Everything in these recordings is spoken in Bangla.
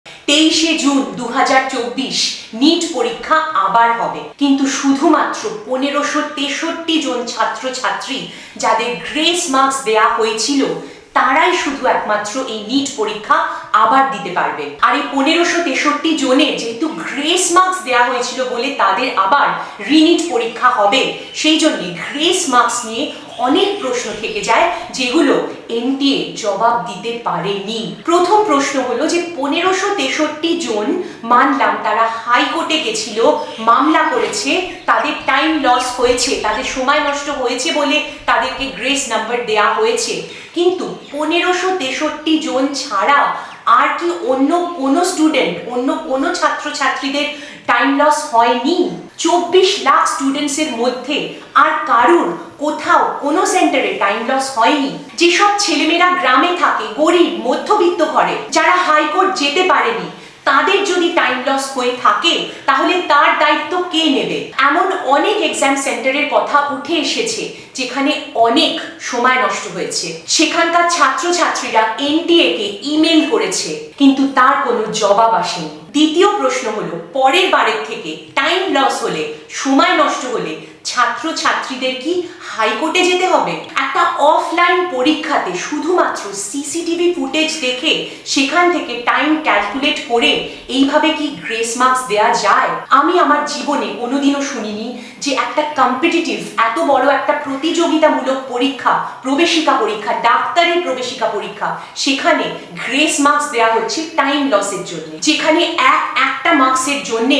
23 জুন 2024 নিট পরীক্ষা আবার হবে, কিন্তু শুধুমাত্র 1563 জন ছাত্রছাত্রী যাদের গ্রেস মার্কস দেয়া হয়েছিল তারাই শুধু একমাত্র এই নিট পরীক্ষা আবার দিতে পারবে। আর এই 1563 জনের যেহেতু গ্রেস মার্কস দেয়া হয়েছিল বলে তাদের আবার রিনিট পরীক্ষা হবে, সেই জন্য গ্রেস মার্কস নিয়ে অনেক প্রশ্ন থেকে যায় যেগুলো এনটিএ জবাব দিতে পারেনি। প্রথম প্রশ্ন হলো যে 1563 জন, মানলাম তারা হাইকোর্টে গেছিল, মামলা করেছে, তাদের টাইম লস হয়েছে, তাদের সময় নষ্ট হয়েছে বলে তাদেরকে গ্রেস নাম্বার দেয়া হয়েছে, কিন্তু 1563 জন ছাড়া আর কি অন্য কোনো স্টুডেন্ট, অন্য কোনো ছাত্রছাত্রীদের টাইম লস হয়নি? 24 লাখ স্টুডেন্টসের মধ্যে আর কারুর কোথাও কোনো সেন্টারে টাইম লস হয়নি? যেসব ছেলেমেয়েরা গ্রামে থাকে, গরিব মধ্যবিত্ত ঘরে, যারা হাইকোর্ট যেতে পারেনি, তাদের যদি টাইম লস হয়ে থাকে তাহলে তার দায়িত্ব কে নেবে? এমন অনেক এক্সাম সেন্টারের কথা উঠে এসেছে যেখানে অনেক সময় নষ্ট হয়েছে, সেখানকার ছাত্রছাত্রীরা এনটিএ কে ইমেল করেছে কিন্তু তার কোনো জবাব আসেনি। দ্বিতীয় প্রশ্ন হলো, পরের বারের থেকে টাইম লস হলে, সময় নষ্ট হলে ছাত্রছাত্রীদের কি হাইকোর্টে যেতে হবে? একটা অফলাইন পরীক্ষাতে শুধুমাত্র সিসিটিভি ফুটেজ দেখে সেখান থেকে টাইম ক্যালকুলেট করে এইভাবে কি গ্রেস মার্কস দেয়া যায়? আমি আমার জীবনে কোনোদিনও শুনিনি যে একটা কম্পিটিটিভ, এত বড় একটা প্রতিযোগিতামূলক পরীক্ষা, প্রবেশিকা পরীক্ষা, ডাক্তারের প্রবেশিকা পরীক্ষা, সেখানে গ্রেস মার্কস দেয়া হচ্ছে টাইম লসের জন্য, যেখানে একটা মার্কসের জন্য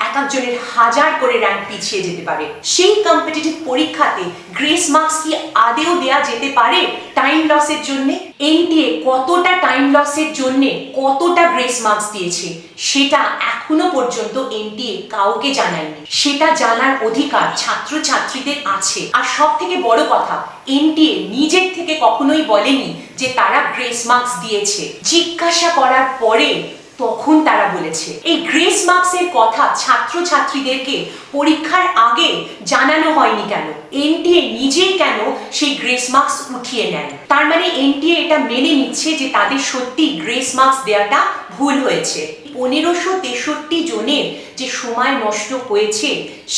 এক একজনের হাজার করে র্যাঙ্ক পিছিয়ে যেতে পারে। সেই কম্পিটিটিভ পরীক্ষাতে গ্রেস মার্কস কি আদেও দেয়া যেতে পারে টাইম লসের জন্য? এনটিএ কতটা টাইম লসের জন্য কতটা গ্রেস মার্কস দিয়েছে সেটা এখনো পর্যন্ত এনটিএ কাউকে জানায়নি। সেটা জানার অধিকার ছাত্রছাত্রীদের আছে। আর সব থেকে বড় কথা, এনটিএ নিজের থেকে কখনোই বলেনি যে তারা গ্রেস মার্কস দিয়েছে। জিজ্ঞাসা করার পরে তখন তারা বলেছে। এই গ্রেস মার্কসের কথা ছাত্রছাত্রীদেরকে পরীক্ষার আগে জানানো হয়নি কেন? এনটিএ নিজেই কেন সেই গ্রেস মার্কস উঠিয়ে নেয়? তার মানে এনটিএ এটা মেনে নিচ্ছে যে তাদের সত্যি গ্রেস মার্কস দেওয়াটা ভুল হয়েছে। 1563 জনের যে সময় নষ্ট হয়েছে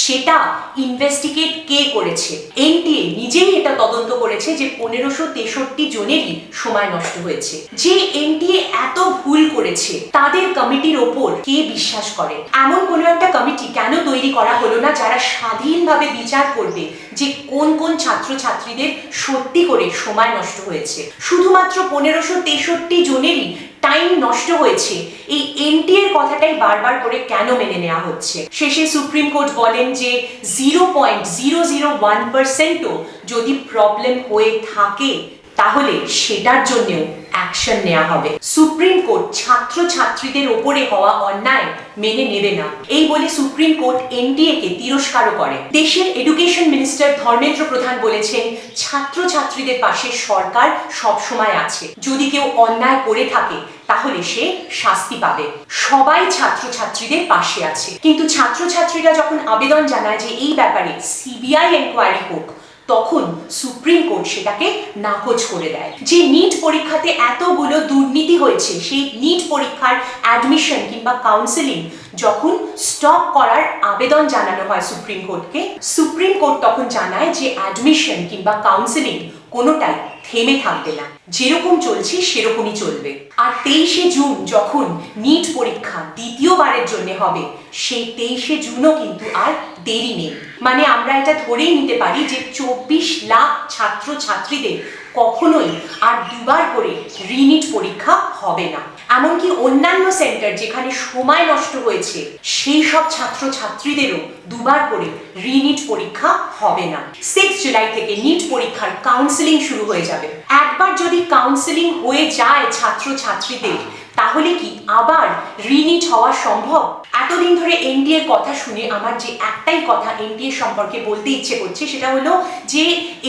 সেটা ইনভেস্টিগেট কে করেছে? এনটিএ নিজেই এটা তদন্ত করেছে যে 1563 জনেরই সময় নষ্ট হয়েছে। যে এনটিএ এত ভুল করেছে তাদের কমিটির ওপর কে বিশ্বাস করে? এমন কোনো একটা কমিটি কেন তৈরি করা হলো না যারা স্বাধীনভাবে বিচার করবে যে কোন কোন ছাত্রছাত্রীদের সত্যি করে সময় নষ্ট হয়েছে? শুধুমাত্র 1563 জনেরই টাইম নষ্ট হয়েছে, এই এনটিএর কথাটাই বারবার করে কেন মেনে নেওয়া হচ্ছে? শেষে সুপ্রিম কোর্ট বলেন যে 0.001%ও যদি প্রবলেম হয়ে থাকে তাহলে সেটার জন্যও অ্যাকশন নেওয়া হবে। সুপ্রিম কোর্ট ছাত্রছাত্রীদের ওপরে হওয়া অন্যায় মেনে নেবে না, এই বলে সুপ্রিম কোর্ট এনটিএ কে তিরস্কারও করে। দেশের এডুকেশন মিনিস্টার ধর্মেন্দ্র প্রধান বলেছেন, ছাত্রছাত্রীদের পাশে সরকার সব সময় আছে, যদি কেউ অন্যায় করে থাকে তাহলে সে শাস্তি পাবে। সবাই ছাত্রছাত্রীদের পাশে আছে, কিন্তু ছাত্রছাত্রীরা যখন আবেদন জানায় যে এই ব্যাপারে সিবিআই এনকোয়ারি হোক, তখন সুপ্রিম কোর্ট সেটাকে নাকচ করে দেয়। যে নিট পরীক্ষাতে এতগুলো দুর্নীতি হয়েছে, সেই নিট পরীক্ষার অ্যাডমিশন কিংবা কাউন্সেলিং যখন স্টপ করার আবেদন জানানো হয় সুপ্রিম কোর্টকে, সুপ্রিম কোর্ট তখন জানায় যে অ্যাডমিশন কিংবা কাউন্সেলিং কোনোটাই থেমে থাকবে না, যেরকম চলছে সেরকমই চলবে। আর 23 জুন যখন নিট পরীক্ষা দ্বিতীয়বারের জন্য হবে, সেই 23 জুনও কিন্তু আর দেরি নেই। মানে আমরা এটা ধরেই নিতে পারি যে 24 লাখ ছাত্রছাত্রীদের কখনোই আর দুবার করে রিনিট পরীক্ষা হবে না। এমনকি অন্যান্য সেন্টার যেখানে সময় নষ্ট হয়েছে সেই সব ছাত্রছাত্রীদেরও দুবার করে রিনিট পরীক্ষা হবে না। 6 জুলাই থেকে নিট পরীক্ষার কাউন্সেলিং শুরু হয়ে যাবে। একবার যদি কাউন্সেলিং হয়ে যায় ছাত্রছাত্রীদের, তাহলে কি আবার রিনিট হওয়া সম্ভব? এতদিন ধরে এনটিএর কথা শুনে আমার যে একটাই কথা এনটিএ সম্পর্কে বলতে ইচ্ছে করছে, সেটা হলো যে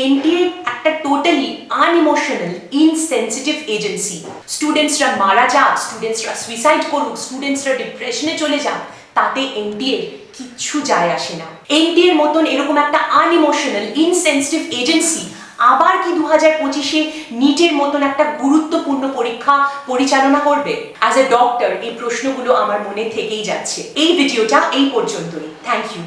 এনটিএ একটা টোটালি আনইমোশনাল, ইনসেনসিটিভ এজেন্সি। স্টুডেন্টসরা মারা যাক, স্টুডেন্টসরা সুইসাইড করুক, স্টুডেন্টসরা ডিপ্রেশনে চলে যাক, তাতে এনটিএর কিচ্ছু যায় আসে না। এনটিএর মতন এরকম একটা আনইমোশনাল, ইনসেনসিটিভ এজেন্সি আবার কি 2025-এ নিটের মতন একটা গুরুত্বপূর্ণ পরীক্ষা পরিচালনা করবে? অ্যাজ এ ডক্টর এই প্রশ্নগুলো আমার মনে থেকেই যাচ্ছে। এই ভিডিওটা এই পর্যন্তই। Thank you.